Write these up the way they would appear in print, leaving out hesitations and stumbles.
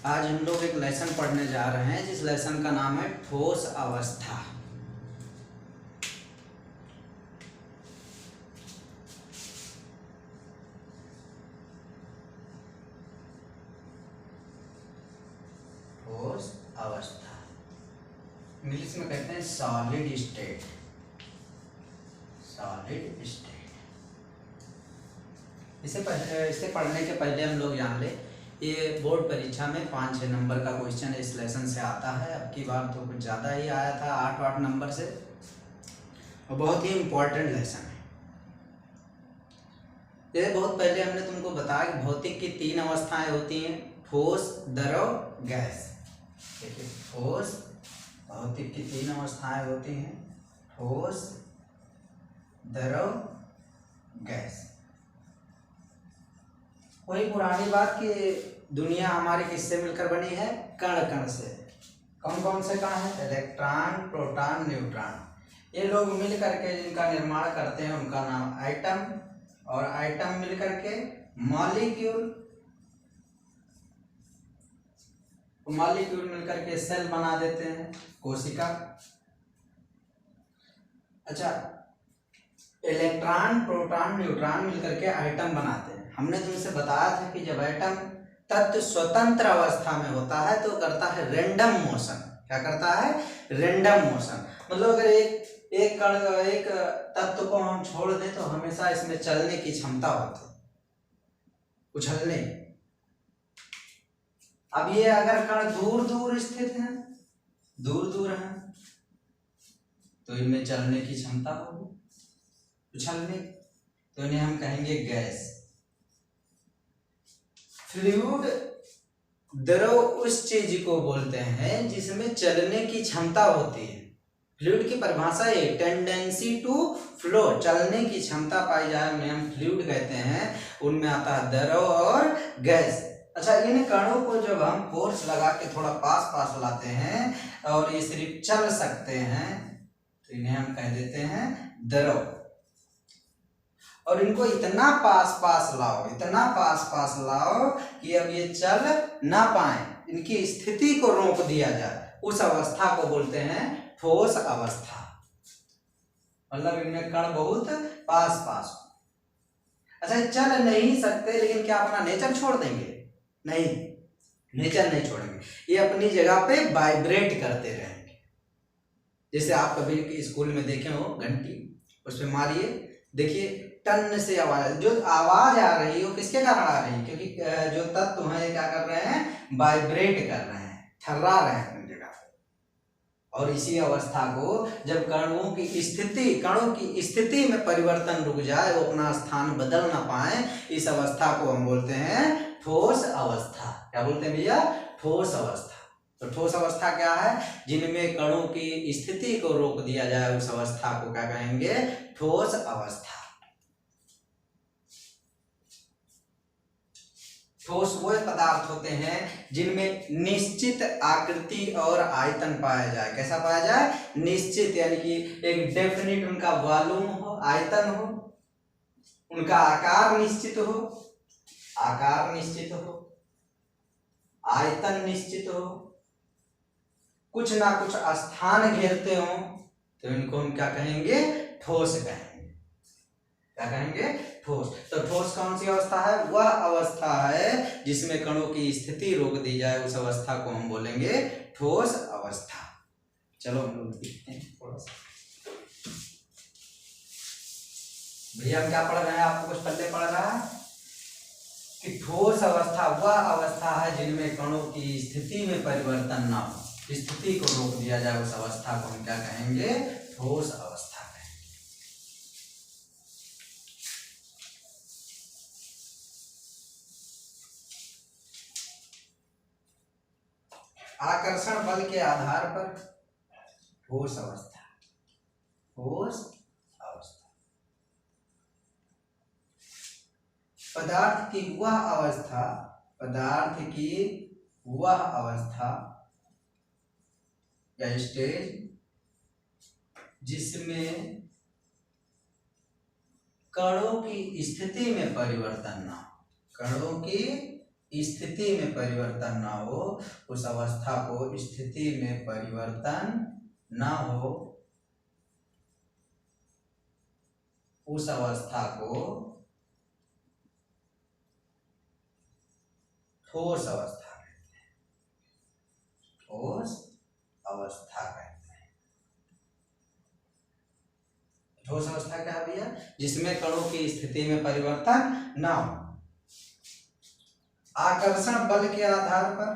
आज हम लोग एक लेसन पढ़ने जा रहे हैं जिस लेसन का नाम है ठोस अवस्था। ठोस अवस्था इंग्लिश में कहते हैं सॉलिड स्टेट। सॉलिड स्टेट इसे पढ़ने के पहले हम लोग जान ले, ये बोर्ड परीक्षा में 5-6 नंबर का क्वेश्चन इस लेसन से आता है। अब की बार तो कुछ ज़्यादा ही आया था, 8 नंबर से, और बहुत ही इम्पोर्टेंट लेसन है। ये बहुत पहले हमने तुमको बताया कि भौतिक की 3 अवस्थाएं होती हैं, ठोस, द्रव, गैस। देखिए, ठोस भौतिक की 3 अवस्थाएं होती हैं, ठोस, द्रव, गैस। वही पुरानी बात कि दुनिया हमारी किससे मिलकर बनी है? कण कण से। कौन कौन से कण हैं? Electron, proton, neutron. ये लोग मिल करके जिनका निर्माण करते हैं उनका नाम एटम, और एटम मिल करके मॉलिक्यूल, मॉलिक्यूल मिलकर के सेल बना देते हैं, कोशिका। अच्छा, इलेक्ट्रॉन, प्रोटॉन, न्यूट्रॉन मिलकर के एटम बनाते हैं। हमने तुमसे बताया था कि जब एटम तत्व स्वतंत्र अवस्था में होता है तो करता है रैंडम मोशन। क्या करता है? Random motion. मतलब अगर एक कण, एक तत्व को हम छोड़ दें तो हमेशा इसमें चलने की क्षमता होती है, उछलने। अब ये अगर कण दूर दूर स्थित है, दूर दूर है, तो इनमें चलने की क्षमता होगी, उछलने, तो इन्हें हम कहेंगे गैस। फ्लूइड, द्रव उस चीज को बोलते हैं जिसमें चलने की क्षमता होती है। फ्लूइड की परिभाषा है टेंडेंसी टू फ्लो, चलने की क्षमता पाई जाए उन्हें हम फ्लूइड कहते हैं। उनमें आता है द्रव और गैस। अच्छा, इन कणों को जब हम फोर्स लगा के थोड़ा पास पास लाते हैं और ये सिर्फ चल सकते हैं तो इन्हें हम कह देते हैं द्रव। और इनको इतना पास पास लाओ, इतना पास पास लाओ कि अब ये चल ना पाए, इनकी स्थिति को रोक दिया जाए, उस अवस्था को बोलते हैं ठोस अवस्था। मतलब इनमें कण बहुत पास पास। अच्छा, चल नहीं सकते लेकिन क्या अपना नेचर छोड़ देंगे? नहीं, नेचर नहीं छोड़ेंगे, ये अपनी जगह पे वाइब्रेट करते रहेंगे। जैसे आप कभी स्कूल में देखे हो घंटी, उस पर मारिए, देखिए टन से आवाज, जो आवाज आ रही है वो किसके कारण आ रही है? क्योंकि जो तत्व हैं क्या कर रहे हैं? वाइब्रेट कर रहे हैं, थर्रा रहे हैं अपनी जगह पे। और इसी अवस्था को जब कणों की स्थिति में परिवर्तन रुक जाए, वो अपना स्थान बदल ना पाए, इस अवस्था को हम बोलते हैं ठोस अवस्था। क्या बोलते हैं भैया? ठोस अवस्था। तो ठोस अवस्था क्या है? जिनमें कणों की स्थिति को रोक दिया जाए, उस अवस्था को क्या कहेंगे? ठोस अवस्था। ठोस वो पदार्थ होते हैं जिनमें निश्चित आकृति और आयतन पाया जाए। कैसा पाया जाए? निश्चित, यानी कि एक डेफिनिट उनका वॉल्यूम हो, आयतन हो, उनका आकार निश्चित हो, आकार निश्चित हो, आयतन निश्चित हो, कुछ ना कुछ स्थान घेरते हो, तो इनको हम क्या कहेंगे? ठोस कहेंगे। क्या कहेंगे? ठोस। तो ठोस कौन सी अवस्था है? वह अवस्था है जिसमें कणों की स्थिति रोक दी जाए, उस अवस्था को हम बोलेंगे ठोस अवस्था। चलो हम लोग देखते हैं थोड़ा सा। भैया हम क्या पढ़ रहे हैं? आपको कुछ पहले पढ़ रहा है कि ठोस अवस्था वह अवस्था है जिनमें कणों की स्थिति में परिवर्तन ना हो, स्थिति को रोक दिया जाए, उस अवस्था को हम क्या कहेंगे? ठोस अवस्था। आकर्षण बल के आधार पर ठोस अवस्था, ठोस अवस्था। पदार्थ की वह अवस्था, पदार्थ की वह अवस्था या स्टेज जिसमें कणों की स्थिति में परिवर्तन ना हो, कणों की स्थिति में परिवर्तन ना हो, उस अवस्था को स्थिति में परिवर्तन ना हो, उस अवस्था को ठोस अवस्था कहते हैं। ठोस अवस्था कहते हैं। ठोस अवस्था क्या है भैया? जिसमें कणों की स्थिति में परिवर्तन ना हो। आकर्षण बल के आधार पर,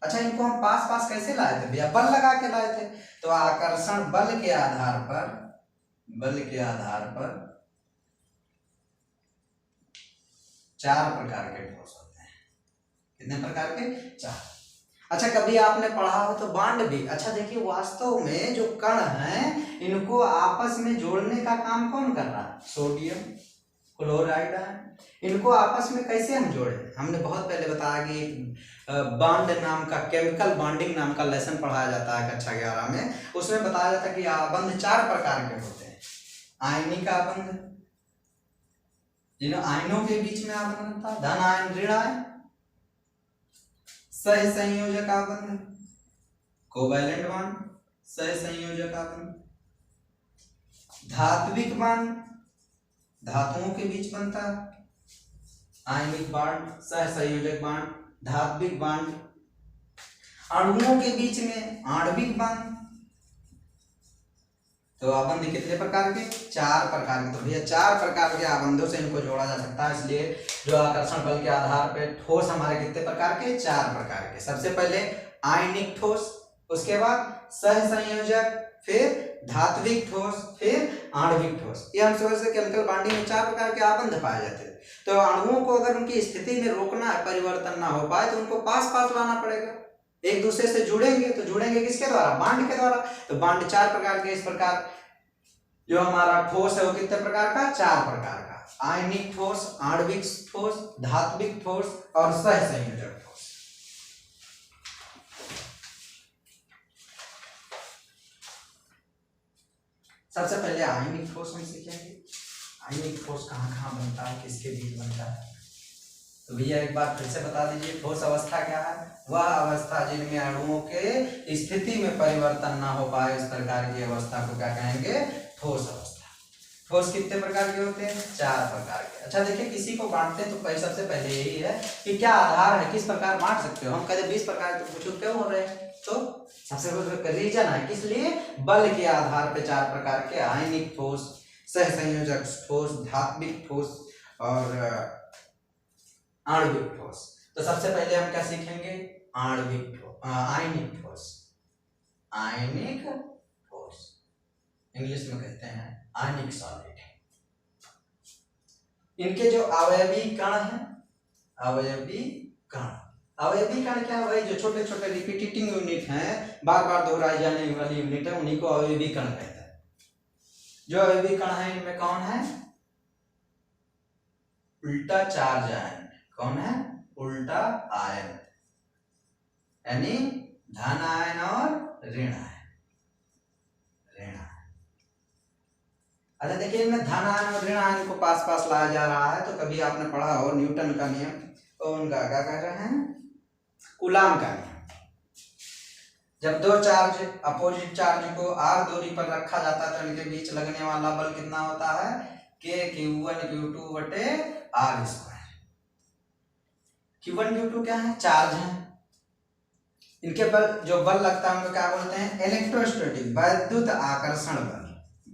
अच्छा इनको हम पास पास कैसे लाए थे भैया? बल लगा के लाए थे। तो आकर्षण बल के आधार पर, बल के आधार पर 4 प्रकार के ठोस होते हैं। कितने प्रकार के? 4। अच्छा कभी आपने पढ़ा हो तो बांड भी। अच्छा देखिए, वास्तव में जो कण हैं इनको आपस में जोड़ने का काम कौन कर रहा है? सोडियम क्लोराइड है। इनको आपस में कैसे हम जोड़े? हमने बहुत पहले बताया कि बॉन्ड नाम का, केमिकल बॉन्डिंग नाम का लेसन पढ़ाया जाता है कक्षा 11 में। उसमें बताया जाता है कि आबंध 4 प्रकार के होते हैं। आयनिक आबंध, जिन आयनों के बीच में आबंध बनता है, धन आयन ऋण आयन। सह संयोजक आबंध, कोवैलेंट बॉन्ड, सह संयोजक आबंध। धात्विक बॉन्ड, धातुओं के बीच बनता है, आयनिक बॉन्ड, सह संयोजक बॉन्ड, धात्विक बॉन्ड। अणुओं के बीच में आणविक बॉन्ड। तो आबंध कितने प्रकार के? 4 प्रकार के। तो भैया 4 प्रकार के आबंधों से इनको जोड़ा जा सकता है। इसलिए जो आकर्षण बल के आधार पे ठोस हमारे कितने प्रकार के? 4 प्रकार के। सबसे पहले आयनिक ठोस, उसके बाद सह संयोजक, फिर धात्विक ठोस, फिर आणविक ठोस। ये हम समझ से केमिकल बॉन्डिंग में 4 प्रकार के आबंध पाए जाते हैं। तो अणुओं को अगर उनकी स्थिति में रोकना है, परिवर्तन ना हो पाए, तो उनको पास पास लाना पड़ेगा। एक दूसरे से जुड़ेंगे तो जुड़ेंगे किसके द्वारा? बांड के द्वारा। तो बांड 4 प्रकार के। इस प्रकार जो हमारा ठोस है वो कितने प्रकार का? 4 प्रकार का। आयनिक ठोस, आणविक ठोस, धात्विक ठोस और सह संयोजक ठोस। सबसे पहले आयनिक ठोस हम सीखेंगे। आयनिक ठोस कहाँ कहाँ बनता है, किसके बीच बनता है? तो भैया एक बार फिर से बता दीजिए, ठोस अवस्था क्या है? वह अवस्था जिनमें अणुओं के स्थिति में परिवर्तन ना हो पाए, इस प्रकार की अवस्था को क्या कहेंगे? ठोस अवस्था। ठोस कितने प्रकार के होते हैं? 4 प्रकार के। अच्छा देखिए, किसी को बांटते हैं तो सबसे पहले यही है कि क्या आधार है, किस प्रकार बांट सकते हो। हम कहते 20 प्रकार, तो पूछो क्यों हो रहे हैं? तो सबसे पहले रीजन है, किस लिए? बल के आधार पे 4 प्रकार के आयनिक ठोस, सह संयोजक ठोस, धात्विक ठोस और आणविक ठोस। तो सबसे पहले हम क्या सीखेंगे? आणविक ठोस, आयनिक ठोस। आयनिक ठोस इंग्लिश में कहते हैं आयनिक सॉलिड। इनके जो अवयवी कण हैं, अवयवी कण, अवयवी कण क्या है? वही जो छोटे छोटे रिपीटिंग यूनिट हैं, बार बार दोहराई जाने वाली यूनिट है, उन्हीं को अवयवी कण कहते हैं। जो अवयवी कण है इनमें कौन है? उल्टा चार्ज आयन। कौन है? उल्टा आयन, यानी धन आयन और ऋण आयन। अच्छा देखिए, इनमें धन आयन और ऋण आयन को पास पास लाया जा रहा है। तो कभी आपने पढ़ा हो न्यूटन का नियम, तो उनका क्या कह रहे हैं? कूलाम का नियम। जब दो चार्ज अपोजिट चार्ज को r दूरी पर रखा जाता है तो इनके बीच लगने वाला बल कितना होता है? Q1 Q2 बटे r स्क्वायर। Q1 Q2 क्या है? चार्ज है। इनके बल, जो बल लगता है उनको क्या बोलते हैं? इलेक्ट्रोस्टैटिक, वैद्युत आकर्षण बल।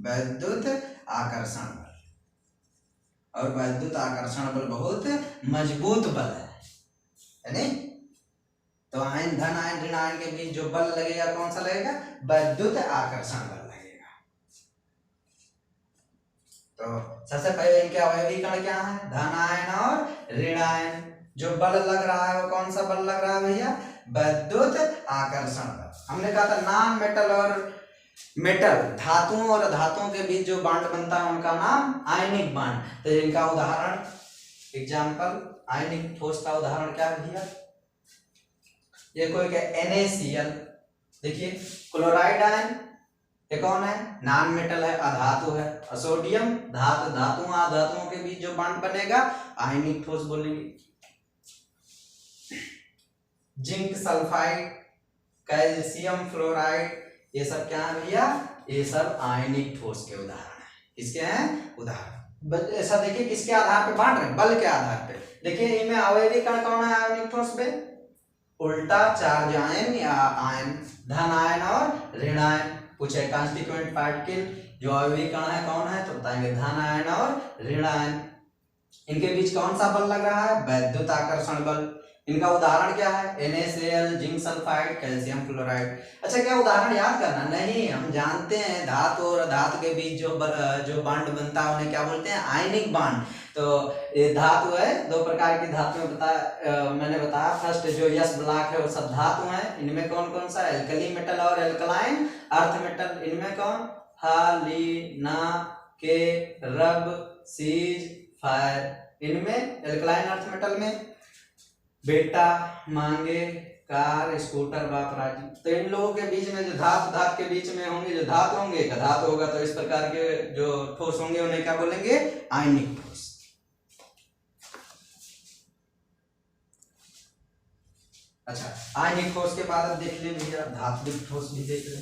वैद्युत आकर्षण बल, और वैद्युत आकर्षण बल बहुत मजबूत बल है नहीं? तो आयन, धन आयन, ऋण आयन के बीच जो बल लगेगा कौन सा लगेगा? वैद्युत आकर्षण बल लगेगा। तो सबसे पहले इनके अवयवी कण क्या है? धन आयन और ऋण आयन। जो बल लग रहा है वो कौन सा बल लग रहा है भैया? वैद्युत आकर्षण बल। हमने कहा था नॉन मेटल और मेटल, धातुओं और धातुओं के बीच जो बॉन्ड बनता है उनका नाम आयनिक बॉन्ड। तो इनका उदाहरण, एग्जाम्पल, आयनिक ठोस का उदाहरण क्या है भैया? ये कोई क्या? NaCl। देखिए क्लोराइड आयन, ये कौन है? नॉन मेटल है, अधातु है। और सोडियम धातु, धातुओं के बीच जो बॉन्ड बनेगा आयनिक ठोस बोलेंगे। जिंक सल्फाइड, कैल्शियम फ्लोराइड, ये सब क्या है भैया, ये सब आयनिक ठोस के उदाहरण है। किसके हैं उदाहरण। ऐसा देखिए किसके आधार पे बांट रहे हैं, बल के आधार पे। देखिए इनमें अवयवी कण कौन है आयनिक ठोस में, उल्टा चार्ज आयन या आयन, धन आयन और ऋण आयन। पूछे कॉन्स्टिट्यूएंट पार्टिकल जो अवयवी कण है कौन है, तो बताएंगे धन आयन और ऋण आयन। इनके बीच कौन सा बल लग रहा है, वैद्युत आकर्षण बल। इनका उदाहरण क्या है, NaCl, zinc sulphide, calcium fluoride. अच्छा क्या उदाहरण याद करना नहीं, हम जानते हैं धातु और धातु के बीच जो बॉन्ड बनता है उन्हें क्या बोलते हैं, आयनिक बॉन्ड। तो ये धातु है, दो प्रकार की धातु मैंने बताया। फर्स्ट जो यस ब्लॉक है वो सब धातु है। इनमें कौन कौन सा, एल्कली मेटल और एल्कलाइन अर्थ मेटल। इनमें कौन, हाली, ना, के, रब, सीज, फायर। इनमें एल्कलाइन अर्थ मेटल में बेटा, मांगे, कार, स्कूटर, बाप, राजी। तो इन लोगों के बीच में जो धातु के बीच में होंगे, जो धातु होंगे, धातु होगा तो इस प्रकार के जो ठोस होंगे उन्हें क्या बोलेंगे, आयनिक ठोस। अच्छा आयनिक ठोस के बाद अब देख ले भैया धात्विक ठोस भी देख ले।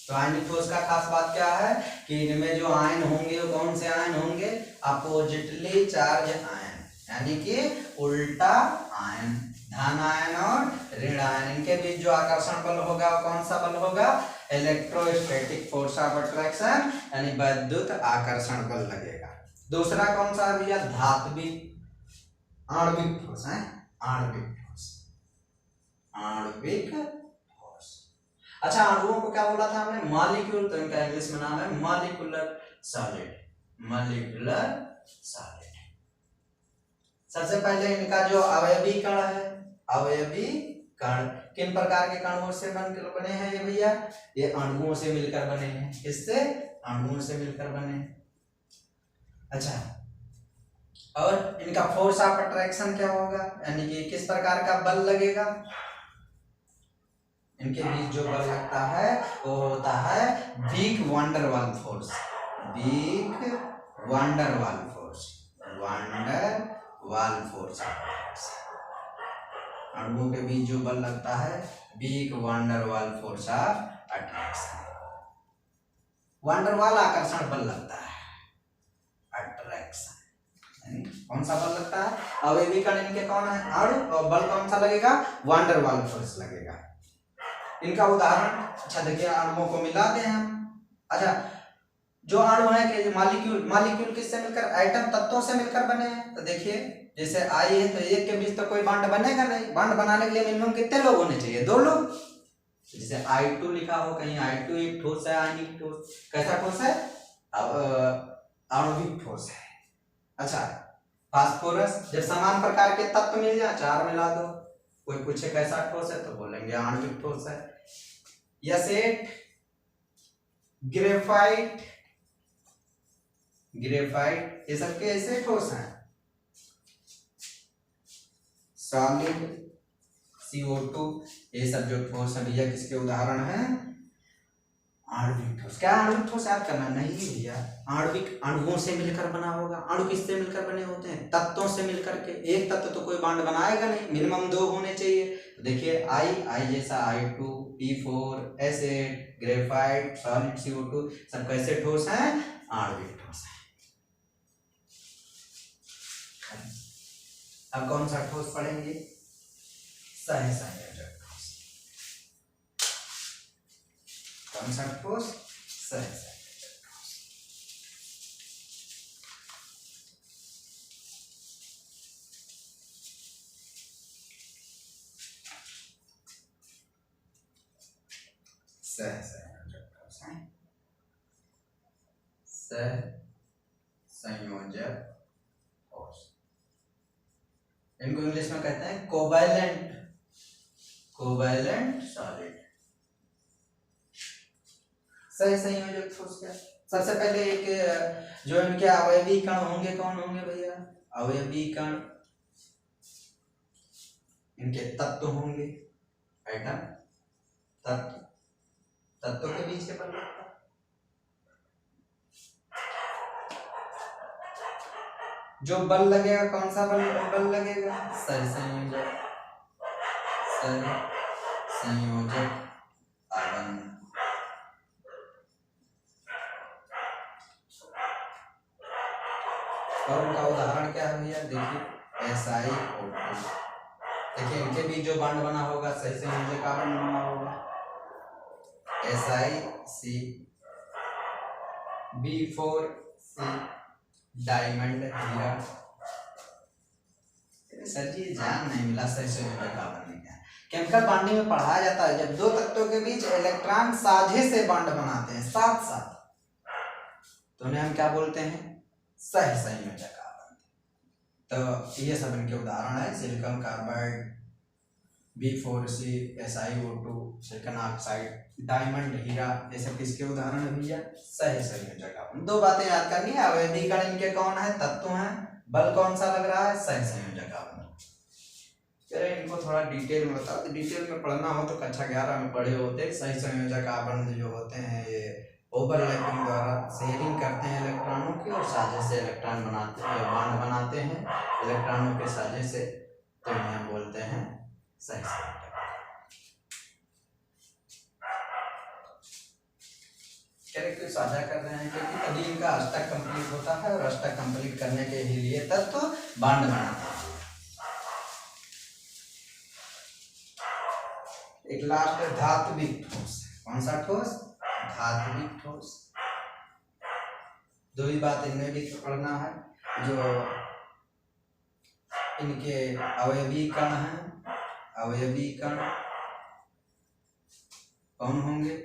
तो आयनिक ठोस का खास बात क्या है कि इनमें जो आयन होंगे वो कौन से आयन होंगे, अपोजिटली चार्ज आयन, यानी कि उल्टा आयन, धन आयन और ऋण आयन। इनके बीच जो आकर्षण बल होगा वो कौन सा बल होगा, इलेक्ट्रोस्टैटिक फोर्स ऑफ अट्रैक्शन, यानी वैद्युत आकर्षण बल लगेगा। दूसरा कौन सा है भैया, धात्विक आणविक ठोस है, आणविक ठोस, आणविक ठोस। अच्छा अणुओं को क्या बोला था हमने, मॉलिक्यूल, तो इनका इंग्लिश में नाम है मॉलिक्यूलर सॉलिड, मॉलिक्यूलर सॉलिड। सबसे पहले इनका जो अवयवी कण है, अवयवी कण किन प्रकार के कणों से बने हैं ये भैया, ये अणुओं से मिलकर बने हैं। किससे, अणुओं से मिलकर बने हैं। अच्छा और इनका फोर्स ऑफ अट्रैक्शन क्या होगा, यानी कि किस प्रकार का बल लगेगा, इनके बीच जो बल लगता है वो होता है weak van der Waals force, weak van der Waals force, van der Waals force. अणुओं के बीच जो बल लगता है weak van der Waals force of attraction, van der Waals आकर्षण बल लगता है, अट्रैक्शन कौन सा बल लगता है, अवयवी कण इनके कौन है, अणु, और बल कौन सा लगेगा, वंडर वाल फोर्स लगेगा। इनका उदाहरण, अच्छा देखिए अणुओं को मिलाते हैं हम। अच्छा जो अणु है कि मॉलिक्यूल, मॉलिक्यूल किससे मिलकर, एटम तत्वों से मिलकर बने हैं। तो देखिए जैसे आई है तो एक के बीच तो कोई बॉन्ड बनेगा नहीं, बॉन्ड बनाने के लिए मिनिमम कितने लोग होने चाहिए, दो लोग। जैसे I2 लिखा हो कहीं, I2 एक ठोस है, आयनिक ठोस। कैसा ठोस है, आणविक ठोस है। अच्छा फास्फोरस, जब समान प्रकार के तत्व मिल जाए चार मिला दो, कोई पूछे कैसा ठोस है तो बोलेंगे आणविक ठोस है। यसेट, ग्रेफाइट, ग्रेफाइट ये सब कैसे ठोस हैं, सॉलिड, CO2 ये सब जो ठोस है भैया किसके उदाहरण हैं, आणविक ठोस। क्या आणविक ठोस याद करना नहीं भैया, आणविक अणुओं से मिलकर बना होगा। अणु किससे मिलकर बने होते हैं, तत्वों से मिलकर के। एक तत्व तो कोई बॉन्ड बनाएगा नहीं, मिनिमम दो होने चाहिए। तो देखिए आई जैसा I2, P4, acid, graphite, solid, CO2 सब कैसे ठोस हैं, आणविक ठोस है। अब कौन सा ठोस पढ़ेंगे, सहसंयोजक ठोस। कौन सा ठोस, सहसंयोजक ठोस। सहसंयोजक ठोस है, सहसंयोजक ठोस। इनको इंग्लिश में कहते हैं कोवैलेंट, कोवैलेंट सॉलिड। सहसंयोजक ठोस क्या, सबसे पहले एक जो इनके अवयवी कण होंगे कौन होंगे भैया, अवयवी कण इनके तत्व होंगे, एटम तत्व, तत्वों के बीच के बल लगता है। जो बल लगेगा कौन सा बल लगेगा, सहसंयोजक। संयोजक आबंध। और उनका उदाहरण क्या है भैया, देखिए SiO2। देखिए इनके बीच जो बॉन्ड बना होगा सही संयोजक आबंध बना होगा, SiC B4C डायमंड हीरा। सर जी जान नहीं मिला सही संयोजक आबंध क्या है। केमिकल बॉन्डिंग में पढ़ाया जाता है जब दो तत्वों के बीच इलेक्ट्रॉन साझे से बॉन्ड बनाते हैं साथ साथ, तो उन्हें हम क्या बोलते हैं, सह संयोजक आबंध। तो ये सब इनके उदाहरण है, silicon carbide, B4C, SiO2, silicon oxide, diamond हीरा, ये सब किसके उदाहरण है भैया, सह संयोजक आबंध। दो बातें याद करनी है, अवयवीकरण इनके कौन है, तत्व हैं, बल कौन सा लग रहा है, सह संयोजक आबंध। चलिए इनको थोड़ा डिटेल में बताओ, डिटेल में पढ़ना हो तो कक्षा 11 में पढ़े होते। सही संयोजक आबंध जो होते हैं ये ओवरलैपिंग द्वारा शेयरिंग करते हैं इलेक्ट्रॉनों की और साझे से इलेक्ट्रॉन बनाते हैं, बॉन्ड बनाते हैं इलेक्ट्रॉनों के साझे से, तो इन्हें हम बोलते हैं सही संयोजक। कैरेक्टर साझा कर रहे हैं क्योंकि तभी इनका अष्टक कंप्लीट होता है और अष्टक कंप्लीट करने के लिए तत्व बॉन्ड बनाते हैं। एक लास्ट है धात्विक ठोस। कौन सा ठोस, धात्विक ठोस। दो ही बात इनमें भी पढ़ना है, जो इनके अवयवी कण हैं, अवयवी कण कौन होंगे,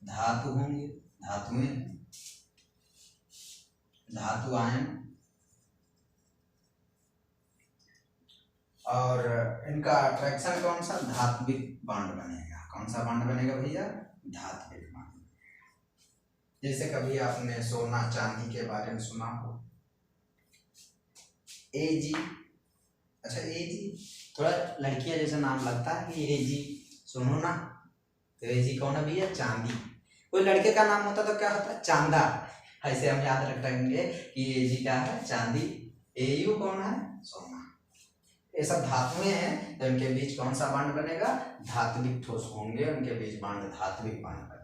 धातु होंगे, धातुएं, धातु आयन, और इनका अट्रैक्शन कौन सा, धात्विक बॉन्ड बनेगा। कौन सा बॉन्ड बनेगा भैया, धात्विक बॉन्ड। जैसे कभी आपने सोना चांदी के बारे में सुना हो, Ag, अच्छा Ag थोड़ा लड़कियां जैसा नाम लगता है कि Ag, सुनो ना, तो Ag कौन है भैया, चांदी। कोई लड़के का नाम होता तो क्या होता, चांदा। ऐसे हम याद रखेंगे कि Ag क्या है, चांदी। Au कौन है, सोना। ये सब धातुएं हैं, तो इनके बीच कौन सा बॉन्ड बनेगा, धात्विक ठोस होंगे, उनके बीच बॉन्ड धात्विक बॉन्ड बनेगा।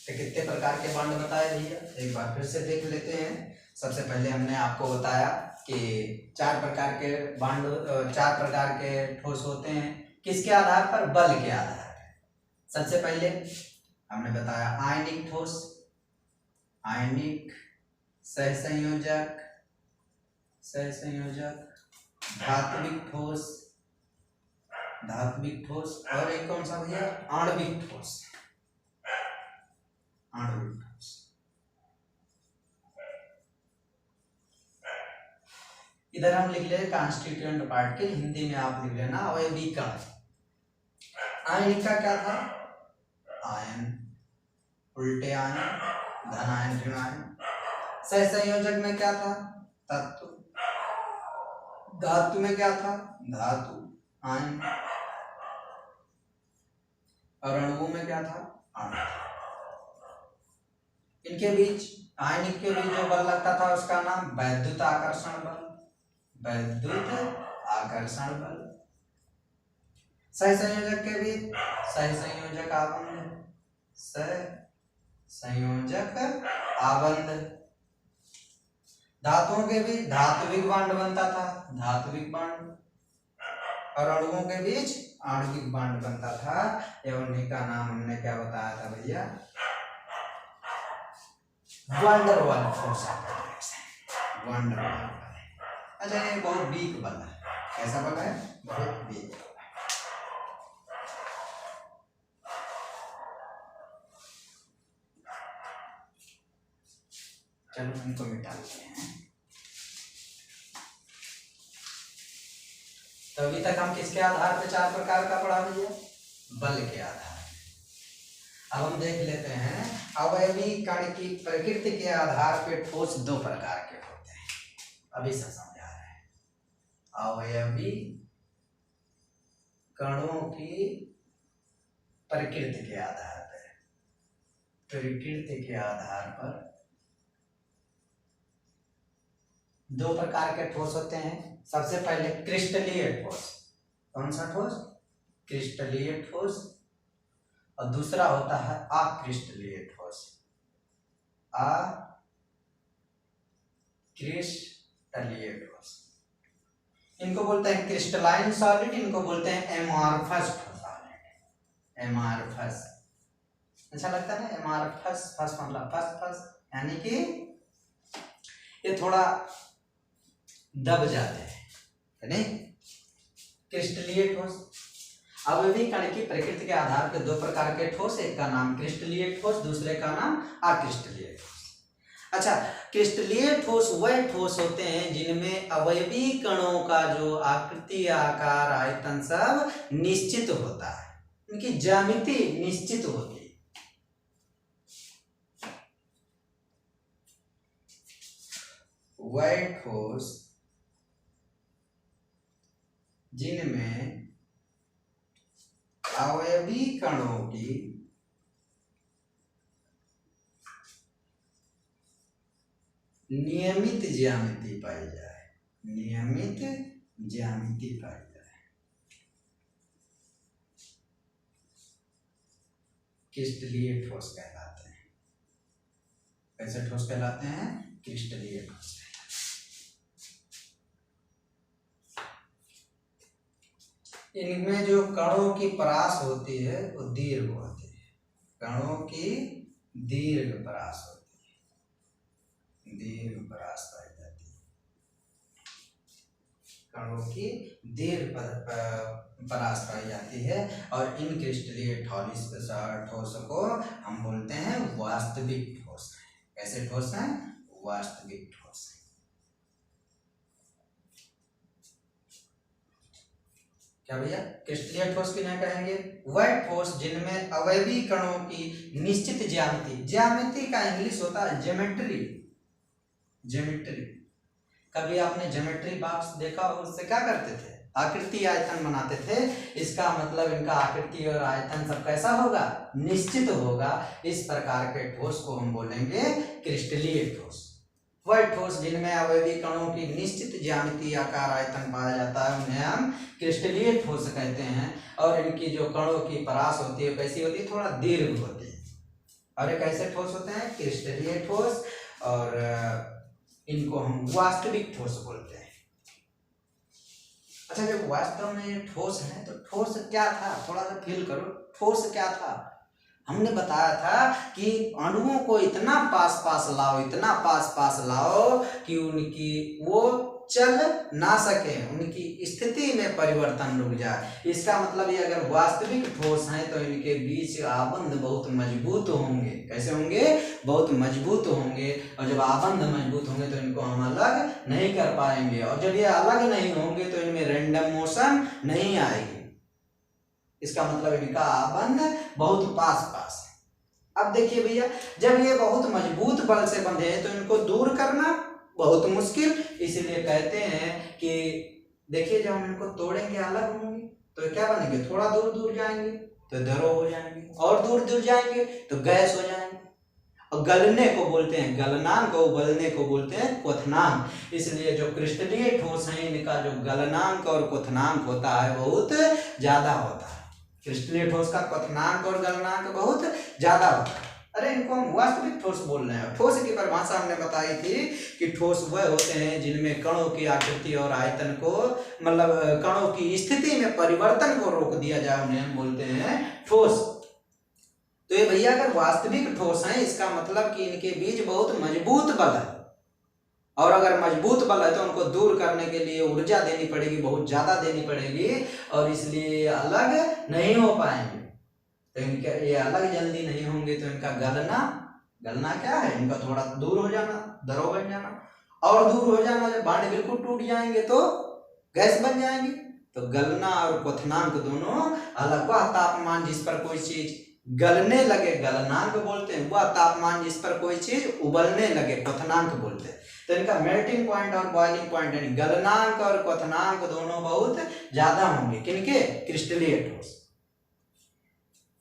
तो कितने प्रकार के बॉन्ड बताए भैया, एक बार फिर से देख लेते हैं। सबसे पहले हमने आपको बताया कि चार प्रकार के बॉन्ड, चार प्रकार के ठोस होते हैं, किसके आधार पर, बल के आधार पर। सबसे पहले हमने बताया आयनिक ठोस, आयनिक, सहसंयोजक, सहसंयोजक, धात्विक ठोस, धात्विक ठोस, और एक कौन सा भैया, आणविक ठोस, आणविक ठोस। इधर हम लिख ले कॉन्स्टिट्यूएंट पार्ट के, हिंदी में आप लिख लेना अवयवीकरण। आयनिक का क्या था, आयन, उल्टे आयन, धन आयन, ऋण आयन। सहसंयोजक में क्या था, तत्व। धातु में क्या था, धातु, आयन। और अणुओं में क्या था, अणु। इनके बीच, आयनिक के बीच जो बल लगता था उसका नाम वैद्युत आकर्षण बल, वैद्युत आकर्षण बल। सहसंयोजक के बीच सहसंयोजक आबंध, सहसंयोजक आबंध। धातुओं के बीच धात्विक बॉन्ड बनता था, धात्विक बॉन्ड। और अणुओं के बीच आणविक बॉन्ड बनता था, एवं उन्हीं का नाम हमने क्या बताया था भैया, wonder Waals force of attraction, van der वाल। अच्छा ये बहुत वीक बल है, कैसा बल है, बहुत वीक। चलो इनको मिटा देते हैं। तो अभी तक हम किसके आधार पे चार प्रकार का पढ़ा भैया, बल के आधार। अब हम देख लेते हैं अवयवी कण की प्रकृति के आधार पे ठोस दो प्रकार के होते हैं, अभी से समझा रहे हैं। अवयवी कणों की प्रकृति के आधार पर, प्रकृति के आधार पर दो प्रकार के ठोस होते हैं। सबसे पहले क्रिस्टलीय ठोस। कौन सा ठोस? क्रिस्टलीय ठोस। और दूसरा होता है अक्रिस्टलीय ठोस। अक्रिस्टलीय ठोस। इनको बोलते हैं क्रिस्टलाइन सॉलिड, इनको बोलते हैं एमॉर्फस सॉलिड। एमॉर्फस अच्छा लगता है ना? एमॉर्फस, फस मतलब फस फस, यानी कि ये थोड़ा दब जाते हैं, है नहीं? क्रिस्टलीय ठोस। अब भी कण की प्रकृति के आधार पर दो प्रकार के ठोस, एक का नाम क्रिस्टलीय ठोस, दूसरे का नाम अक्रिस्टलीय ठोस। अच्छा, क्रिस्टलीय ठोस वह ठोस होते हैं जिनमें अवयवी कणों का जो आकृति, आकार, आयतन सब निश्चित होता है, उनकी ज्यामिति निश्चित होती है। वह ठोस जिनमें अवयवी कणों की नियमित ज्यामिति पाई जाए, नियमित ज्यामिति पाई जाए, क्रिस्टलीय ठोस कहलाते हैं। कैसे ठोस कहलाते हैं? क्रिस्टलीय ठोस। इनमें जो कणों की परास होती है वो दीर्घ होती है, कणों की दीर्घ परास होती है, दीर्घ परास पाई जाती है, कणों की दीर्घ परास पाई जाती है। और इन क्रिस्टलीय ठोस को हम बोलते हैं वास्तविक ठोस। कैसे ठोस हैं? वास्तविक ठोस। क्या भैया? क्रिस्टलीय ठोस किन्हें कहेंगे? वह ठोस जिनमें अवयवी कणों की निश्चित ज्यामिति, ज्यामिति का इंग्लिश होता है ज्योमेट्री। ज्योमेट्री, कभी आपने ज्योमेट्री बॉक्स देखा और उससे क्या करते थे? आकृति आयतन बनाते थे। इसका मतलब इनका आकृति और आयतन सब कैसा होगा? निश्चित होगा। इस प्रकार के ठोस को हम बोलेंगे क्रिस्टलीय ठोस। वह ठोस जिनमें अवयवी कणों की निश्चित ज्यामिति, आकार, आयतन पाया जाता है उन्हें हम क्रिस्टलीय ठोस कहते हैं। और इनकी जो कणों की परास होती है कैसी होती है? थोड़ा दीर्घ होती है। और ये कैसे ठोस होते हैं? क्रिस्टलीय ठोस। और इनको हम वास्तविक ठोस बोलते हैं। अच्छा, जब वास्तव में ये ठोस है तो ठोस क्या था? थोड़ा सा फील करो, ठोस क्या था? हमने बताया था कि अणुओं को इतना पास पास लाओ, इतना पास पास लाओ कि उनकी वो चल ना सके, उनकी स्थिति में परिवर्तन रुक जाए। इसका मतलब ये अगर वास्तविक ठोस हैं तो इनके बीच आबंध बहुत मजबूत होंगे। कैसे होंगे? बहुत मजबूत होंगे। और जब आबंध मजबूत होंगे तो इनको हम अलग नहीं कर पाएंगे। और जब ये अलग नहीं होंगे तो इनमें रैंडम मोशन नहीं आएगी। इसका मतलब इनका आबंध बहुत पास पास है। अब देखिए भैया, जब ये बहुत मजबूत बल से बंधे हैं तो इनको दूर करना बहुत मुश्किल। इसलिए कहते हैं कि देखिए, जब हम इनको तोड़ेंगे, अलग होंगे तो क्या बनेंगे? थोड़ा दूर दूर जाएंगे तो द्रव हो जाएंगे, और दूर दूर जाएंगे तो गैस हो जाएंगे। और गलने को बोलते हैं गलनांक, और उबलने को बोलते हैं क्वथनांक। इसलिए जो क्रिस्टलीय ठोस हैं इनका जो गलनांक और क्वथनांक होता है बहुत ज्यादा होता है। क्रिस्टलीय ठोस का क्वथनांक और गलनांक बहुत ज्यादा होता है। अरे, इनको हम वास्तविक ठोस बोल रहे हैं। ठोस की परिभाषा हमने बताई थी कि ठोस वह होते हैं जिनमें कणों की आकृति और आयतन को, मतलब कणों की स्थिति में परिवर्तन को रोक दिया जाए, उन्हें हम बोलते हैं ठोस। तो ये भैया अगर वास्तविक ठोस हैं, इसका मतलब कि इनके बीच बहुत मजबूत बल है। और अगर मजबूत बल है तो उनको दूर करने के लिए ऊर्जा देनी पड़ेगी, बहुत ज्यादा देनी पड़ेगी, और इसलिए अलग नहीं हो पाएंगे। तो इनके ये अलग जल्दी नहीं होंगे तो इनका गलना क्या है? इनका थोड़ा दूर हो जाना, द्रव बन जाना। और दूर हो जाना, जब बांड बिल्कुल टूट जाएंगे तो गैस बन जाएंगे। तो गलना और क्वथनांक दोनों अलग। वह तापमान जिस पर कोई चीज गलने लगे गलनांक बोलते हैं, वह तापमान जिस पर कोई चीज उबलने लगे क्वथनांक बोलते हैं। तो इनका मेल्टिंग पॉइंट और बॉइलिंग पॉइंट यानी गलनांक और क्वथनांक दोनों बहुत ज्यादा होंगे। किनके? क्रिस्टलीय ठोस।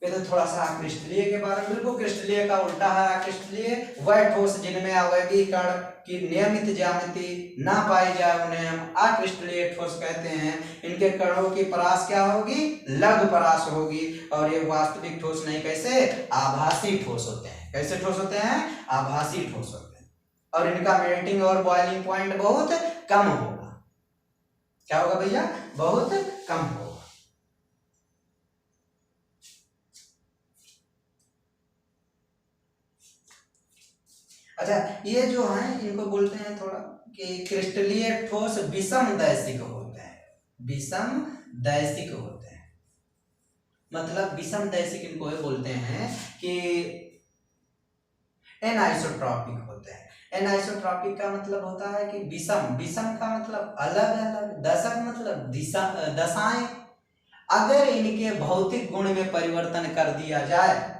तो थोड़ा सा आकृष्टलीय के बारे में, बिल्कुल क्रिस्टलीय का उल्टा है आकृष्टलीय। वह ठोस जिनमें अवयवी कण की नियमित ज्यामिति ना पाई जाए उन्हें हम आकृष्टलीय ठोस कहते हैं। इनके कणों की परास क्या होगी? लघु परास होगी। और ये वास्तविक ठोस नहीं, कैसे? आभासी ठोस होते हैं। कैसे ठोस होते हैं? आभासी ठोस होते हैं। और इनका मेल्टिंग और बॉइलिंग पॉइंट बहुत कम होगा। क्या होगा भैया? बहुत कम होगा। अच्छा, ये जो है इनको बोलते हैं थोड़ा कि क्रिस्टलीय ठोस विषम दैशिक होते हैं। विषम दैशिक होते हैं, मतलब विषम दैशिक इनको ये बोलते हैं कि एनाइसोट्रॉपिक होते हैं। एनाइसोट्रॉपिक का मतलब होता है कि विषम, विषम का मतलब अलग अलग, दशक मतलब दिशा, दशाएं। अगर इनके भौतिक गुण में परिवर्तन कर दिया जाए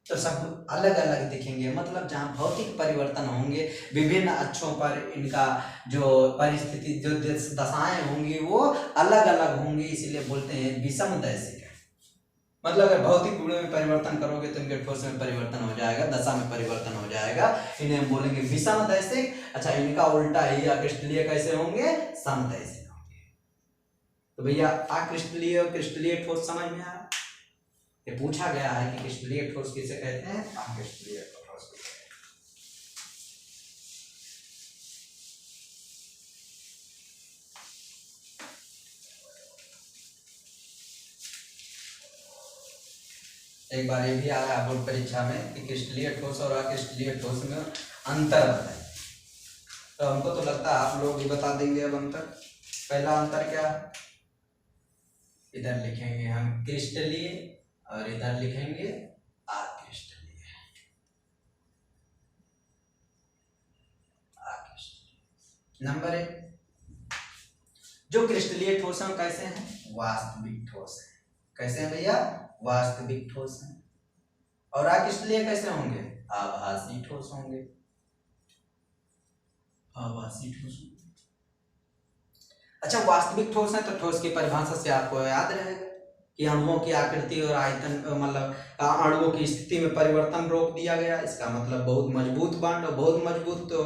तो सब अलग अलग दिखेंगे। मतलब जहाँ भौतिक परिवर्तन होंगे, विभिन्न अक्षों पर इनका जो परिस्थिति, जो दशाएं होंगी वो अलग अलग होंगी, इसीलिए बोलते हैं विषम दैशिक है। मतलब अगर भौतिक गुणों में परिवर्तन करोगे तो इनके ठोस में परिवर्तन हो जाएगा, दशा में परिवर्तन हो जाएगा, इन्हें हम बोलेंगे विषम दैशिक। अच्छा, इनका उल्टा ही आकृष्टलीय कैसे होंगे? समदैशिक होंगे। तो भैया आकृष्टलीय और क्रिस्टलीय ठोस समझ में आया? ये पूछा गया है कि क्रिस्टलीय ठोस किसे कहते हैं, आकृष्टलीय ठोस किसे कहते हैं। एक बार ये भी आया बोर्ड परीक्षा में कि क्रिस्टलीय ठोस और अक्रिस्टलीय ठोस में अंतर बताएं। तो हमको तो लगता है आप लोग भी बता देंगे अब अंतर। पहला अंतर क्या? इधर लिखेंगे हम क्रिस्टलीय और इधर लिखेंगे अक्रिस्टलीय। नंबर 1, जो क्रिस्टलीय ठोस हैं कैसे हैं? वास्तविक ठोस है। कैसे हैं भैया? वास्तविक ठोस हैं। और अक्रिस्टलीय कैसे होंगे? आभासी ठोस होंगे। आभासी ठोस। अच्छा, वास्तविक ठोस है तो ठोस की परिभाषा से आपको याद रहेगा कि अणुओं की आकृति और आयतन, मतलब अणुओं की स्थिति में परिवर्तन रोक दिया गया। इसका मतलब बहुत मजबूत बांड, और बहुत मजबूत तो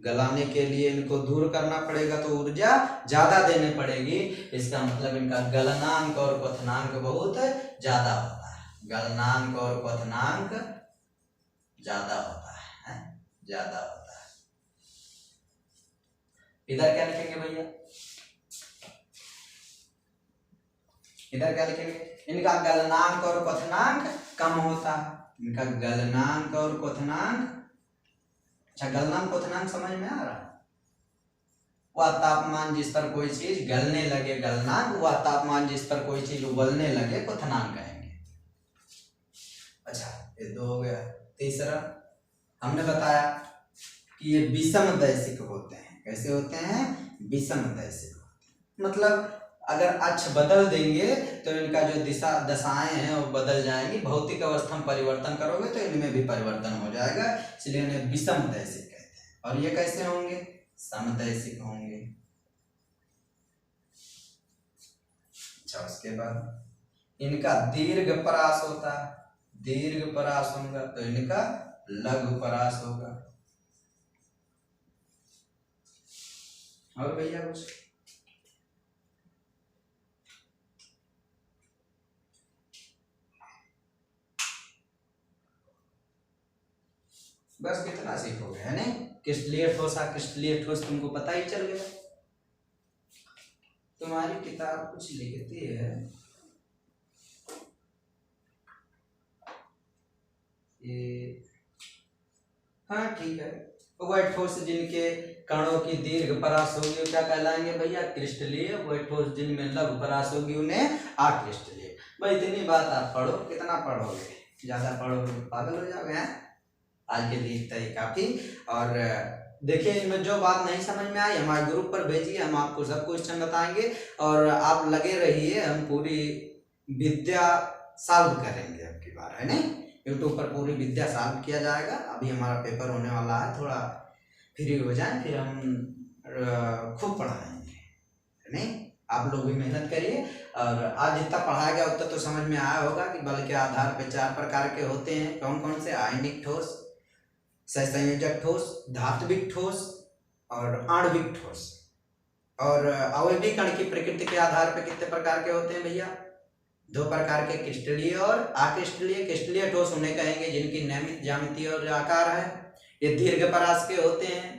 गलाने के लिए इनको दूर करना पड़ेगा, तो ऊर्जा ज्यादा देनी पड़ेगी। इसका मतलब इनका गलनांक और क्वथनांक बहुत ज्यादा होता है। गलनांक और क्वथनांक ज्यादा होता है, ज्यादा होता है। इधर क्या लिखेंगे भैया? इधर क्या लिखेंगे? इनका गलनांक और क्वथनांक कम होता है। इनका गलनांक और क्वथनांक, अच्छा गलनांक क्वथनांक समझ में आ रहा है? वह तापमान जिस पर कोई चीज गलने लगे गलनांक, वह तापमान जिस पर कोई चीज उबलने लगे क्वथनांक कहेंगे। अच्छा, ये 2 हो गया। तीसरा हमने बताया कि ये विषम दैशिक होते हैं। कैसे होते हैं? विषम दैशिक होते हैं। मतलब अगर अक्ष बदल देंगे तो इनका जो दिशा, दशाएं हैं वो बदल जाएंगी। भौतिक अवस्था में परिवर्तन करोगे तो इनमें भी परिवर्तन हो जाएगा, इसलिए इन्हें विषम दैशिक कहते हैं। और ये कैसे होंगे? समदैशिक होंगे। अच्छा, उसके बाद इनका दीर्घ परास होता है। दीर्घ परास होगा तो इनका लघु परास होगा। और भैया कुछ? बस कितना सीखोगे, है नहीं? क्रिस्टलीय ठोस, अक्रिस्टलीय ठोस तुमको पता ही चल गया। तुम्हारी किताब कुछ लिखती है ये, हाँ ठीक है। वह ठोस जिनके कणों की दीर्घ परास होगी क्या कहलाएंगे भैया? क्रिस्टलीय। वह ठोस जिनमें लघु परास होगी उन्हें अक्रिस्टलीय। भाई इतनी बात आप पढ़ो, कितना पढ़ोगे? ज्यादा पढ़ोगे पागल हो जाओगे। आज के लिए इतना ही काफी। और देखिए, इनमें जो बात नहीं समझ में आई हमारे ग्रुप पर भेजिए, हम आपको सब क्वेश्चन बताएंगे और आप लगे रहिए। हम पूरी विद्या सॉल्व करेंगे अब की बार, है नहीं? यूट्यूब पर पूरी विद्या सॉल्व किया जाएगा। अभी हमारा पेपर होने वाला है, थोड़ा फ्री हो जाए फिर हम खूब पढ़ाएंगे, है नहीं? आप लोग भी मेहनत करिए। और आज जितना पढ़ाया गया उतना तो समझ में आया होगा कि बल के आधार पर 4 प्रकार के होते हैं। कौन कौन से? आयनिक ठोस, सहसंयोजक ठोस, धात्विक ठोस और आणविक ठोस। और अवयवी कण की प्रकृति के आधार पर कितने प्रकार के होते हैं भैया? 2 प्रकार के, क्रिस्टलीय और अक्रिस्टलीय। क्रिस्टलीय ठोस उन्हें कहेंगे जिनकी नियमित ज्यामिति और आकार है, ये दीर्घ परास के होते हैं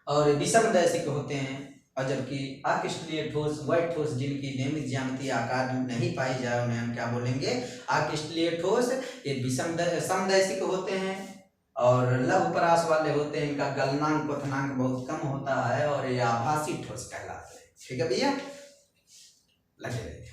और विषमदैशिक होते हैं। और जबकि अक्रिस्टलीय ठोस वह ठोस जिनकी नियमित ज्यामिति आकार नहीं पाई जाए उन्हें हम क्या बोलेंगे? अक्रिस्टलीय ठोस। ये समदैशिक होते हैं और लघु परास वाले होते हैं, इनका गलनांक क्वथनांक बहुत कम होता है और ये आभासी ठोस कहलाते हैं। ठीक है भैया, लगे रहिए।